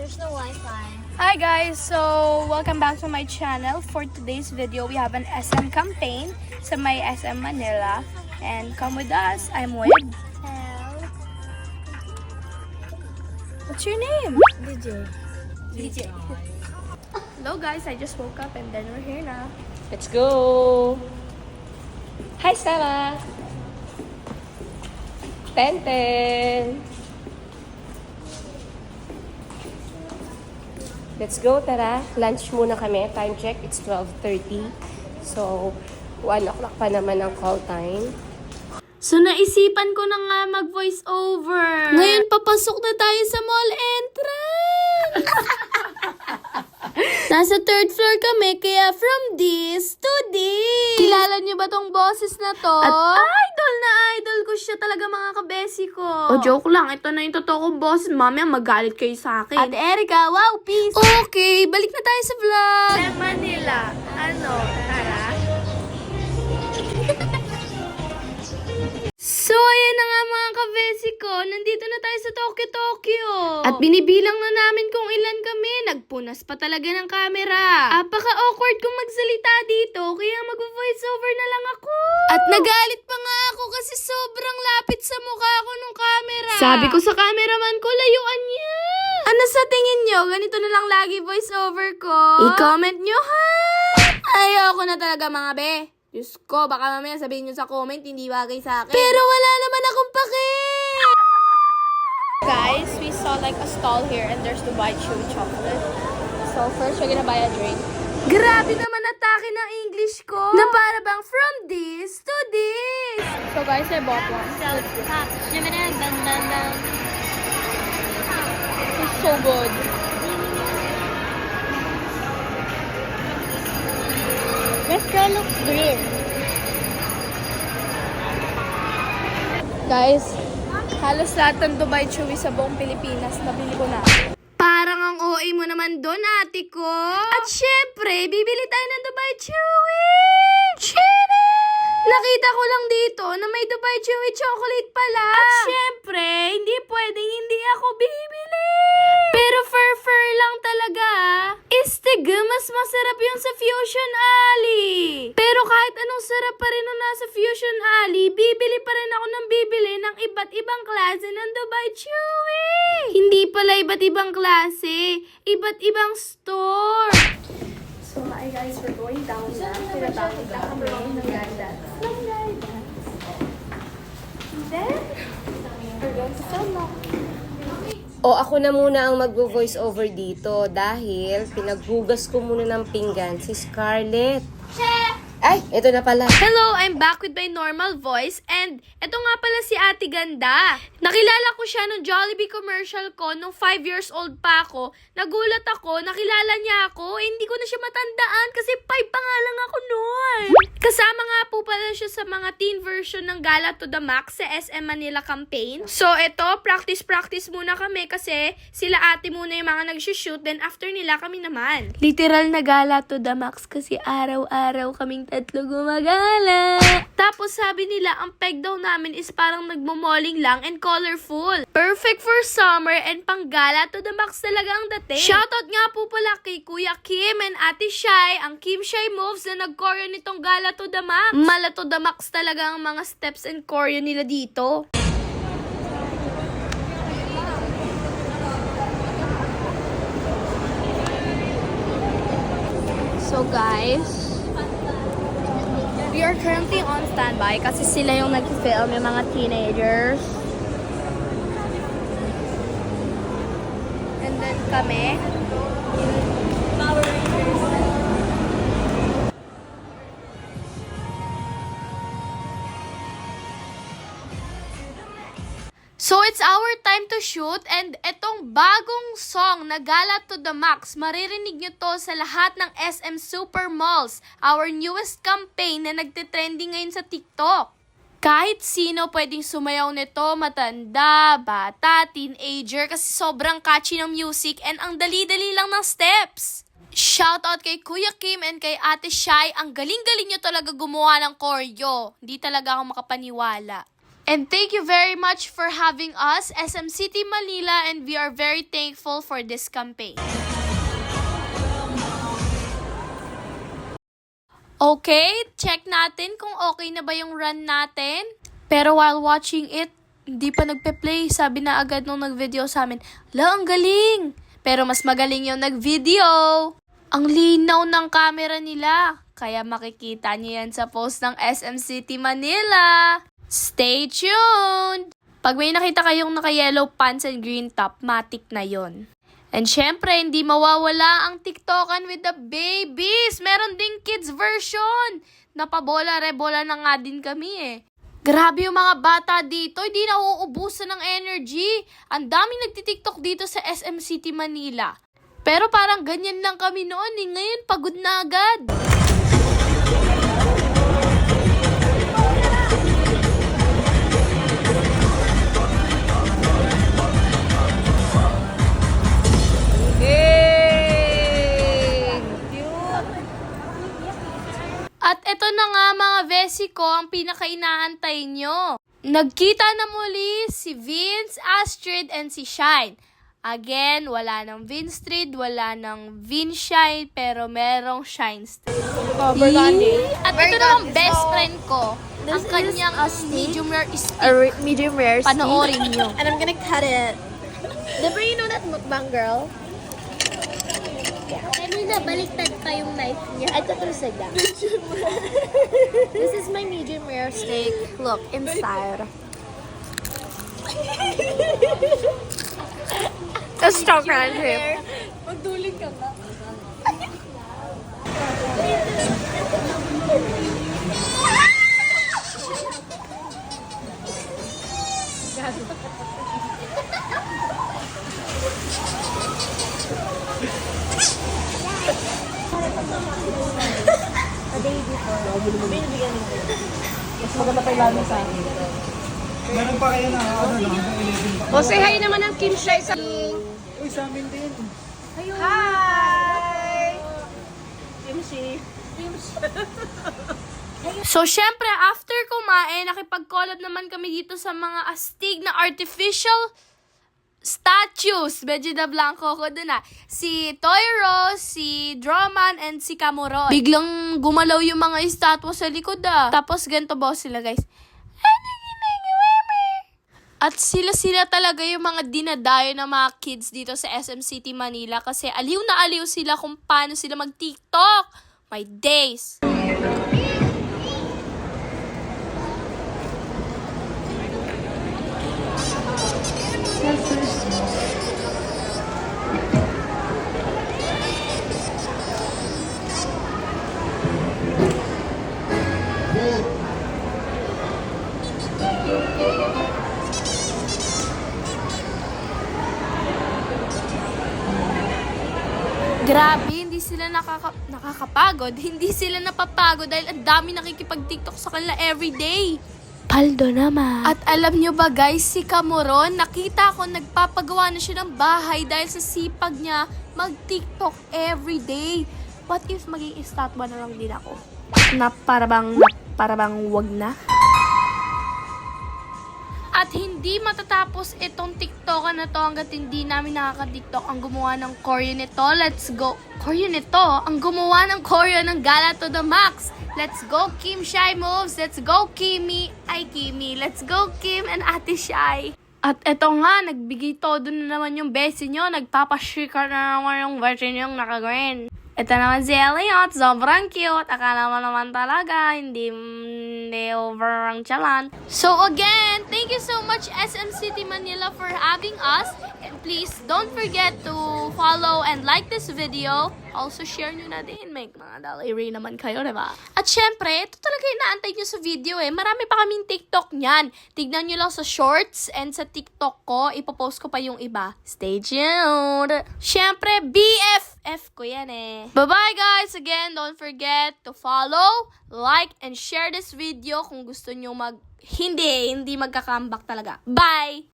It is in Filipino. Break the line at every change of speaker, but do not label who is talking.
There's no Wi-Fi.
Hi guys, so welcome back to my channel. For today's video, we have an SM campaign sa may SM Manila. And come with us. I'm with...
Hello.
What's your name?
DJ.
Hello guys, I just woke up and then we're here now.
Let's go! Hi, Stella! Tenten! Let's go, tara. Lunch muna kami. Time check, it's 12:30. So, 1 o'clock pa naman ang call time.
So naisipan ko na nga mag-voice over. Ngayon papasok na tayo sa mall entrance. Nasa 3rd floor kami, kaya from this to this. Kilala niyo ba tong boses na to? At idol na idol ko siya talaga, mga kabesi ko. O joke lang, ito na yung totoo kong boses. Mami, magalit kayo sa akin. At Erica, wow, peace. Okay, balik na tayo sa vlog. Sa Manila, tara. So, ayan na nga mga kabesi ko. Nandito na tayo sa Tokyo. At binibilang na namin kung ilan kami. Nagpunas pa talaga ng camera. Apaka-awkward kong magsalita dito, kaya mag-voice over na lang ako. At nagalit pa nga ako kasi sobrang lapit sa mukha ko nung camera. Sabi ko sa cameraman ko, layuan niya. Ano sa tingin nyo? Ganito na lang lagi voice over ko. I-comment nyo ha. Ayoko na talaga mga be. Diyos ko, baka mamaya sabihin nyo sa comment, hindi bagay sa akin. Pero wala naman akong pake! Guys, we saw like a stall here and there's the white chewy chocolate. So first, we're gonna buy a drink. Grabe naman atake ng English ko! Na para bang from this to this! So guys, I bought one. It's so good.
This girl looks green.
Guys, halos lahat ng Dubai Chewy sa buong Pilipinas nabili ko na. Parang ang OA mo naman doon, ate ko. At syempre, bibili tayo ng Dubai Chewy! Chine! Nakita ko lang dito na may Dubai Chewy chocolate pala. At syempre, hindi pwedeng hindi ako bibili. Pero fur lang talaga. Istig, mas masarap yung sa Fusion Alley. Pero kahit anong sarap pa rin nung nasa Fusion Alley, bibili pa rin ako ng bibili ng iba't ibang klase ng Dubai Chewy. Hindi pala iba't ibang klase, iba't ibang store. So hi guys, we're going down na. Pinatawag na kami ng guidance. And then, we're going to film now.
O ako na muna ang mag-voice over dito dahil pinaghugas ko muna ng pinggan si Scarlett. Ay, ito na pala.
Hello, I'm back with my normal voice and eto nga pala si Ate Ganda. Nakilala ko siya nung Jollibee commercial ko nung 5 years old pa ako. Nagulat ako, nakilala niya ako, hindi ko na siya matandaan kasi 5 pa nga lang ako noon. Kasama nga po pala siya sa mga teen version ng Gala to the Max sa SM Manila campaign. So eto, practice muna kami kasi sila ate muna yung mga nag-shoot, then after nila kami naman. Literal na Gala to the Max kasi araw-araw kaming tatlo gumagala. Tapos sabi nila, ang peg daw namin is parang nagmomoling lang and colorful. Perfect for summer and panggala to the max talaga ang dating. Shoutout nga po pala kay Kuya Kim and Ate Shai, ang Kim Shai Moves na nag-choreo nitong Gala to the Max. Mala to the max talaga ang mga steps and choreo nila dito. So guys, we are currently on standby kasi sila yung nag-film, yung mga teenagers. And then kami. So it's our time to shoot and etong bagong song na Gala to the Max, maririnig nyo to sa lahat ng SM Super Malls, our newest campaign na nagtitrending ngayon sa TikTok. Kahit sino pwedeng sumayaw nito, matanda, bata, teenager, kasi sobrang catchy ng music and ang dali-dali lang ng steps. Shoutout kay Kuya Kim and kay Ate Shai, ang galing-galing nyo talaga gumawa ng choreo. Hindi talaga ako makapaniwala. And thank you very much for having us, SM City Manila, and we are very thankful for this campaign. Okay, check natin kung okay na ba yung run natin. Pero while watching it, hindi pa nagpe-play. Sabi na agad nung nag-video sa amin, la, ang galing! Pero mas magaling yung nag-video. Ang linaw ng camera nila. Kaya makikita niyo yan sa post ng SM City Manila. Stay tuned! Pag may nakita kayong naka-yellow pants and green top, matik na yon. And syempre, hindi mawawala ang TikTokan with the babies. Meron ding kids version. Napabola-rebola na nga din kami eh. Grabe yung mga bata dito, hindi na uubusan ng energy. Ang daming nagtitiktok dito sa SM City Manila. Pero parang ganyan lang kami noon eh. Ngayon, pagod na agad. At eto na nga mga besi ko, ang pinaka-inaantay nyo. Nagkita na muli si Vince, Astrid, and si Shine. Again, wala ng Vince Street, wala ng Vince Shine, pero merong Shine Street. At ito naman best friend ko. Ang kanyang medium rare steak.
Medium rare steak.
Panoorin nyo.
And I'm gonna cut it. Diba you know that mukbang girl? Kanina, baliktad pa yung knife niya. I thought it was like that. This is my medium rare steak. Look, inside. Let's stop around here. Magduling ka ba?
Meron pa kayo na ano no, hanggang 11 pa.
O, say hi naman ng Kim Shai sa...
Uy, sa amin din.
Hi!
So, syempre, after kumain, nakipag-collab naman kami dito sa mga astig na artificial statues. Medyo na blanco ko dun ah. Si Toy Rose, si Droman, and si Camoron. Biglang gumalaw yung mga estatwa sa likod ah. Tapos ganito ba sila guys? At sila talaga yung mga dinadayo ng mga kids dito sa SM City Manila kasi aliw na aliw sila kung paano sila mag-TikTok. My days! Grabe, hindi sila nakakapagod. Hindi sila napapagod dahil ang dami nakikipag-TikTok sa kanila everyday. Paldo naman. At alam nyo ba guys, si Camoron, nakita ko nagpapagawa na siya ng bahay dahil sa sipag niya mag-TikTok everyday. What if maging estatwa na lang din ako? Na para bang wag na? At hindi matatapos itong TikTokan na to hanggat hindi namin nakaka-TikTok ang gumawa ng choreo nito. Let's go. Choreo nito? Ang gumawa ng choreo ng Gala to the Max. Let's go, Kim Shai Moves. Let's go, Kimi. Ay, Kimi. Let's go, Kim and Ate Shai. At eto nga, nagbigay todo na naman yung besi nyo. Nagpapashika na naman yung version yung naka-green. Ito naman si Elliot, sobrang cute. Akala mo naman talaga, hindi over ang chalan. So again, thank you so much SM City Manila for having us. And please, don't forget to follow and like this video. Also, share nyo na din. May mga daliri naman kayo, diba? At syempre, ito talaga yung naantay nyo sa video eh. Marami pa kaming TikTok niyan. Tignan nyo lang sa shorts and sa TikTok ko. Ipopost ko pa yung iba. Stay tuned! Syempre, BFF ko yan eh. Bye-bye guys! Again, don't forget to follow, like, and share this video kung gusto nyo hindi magkakambak talaga. Bye!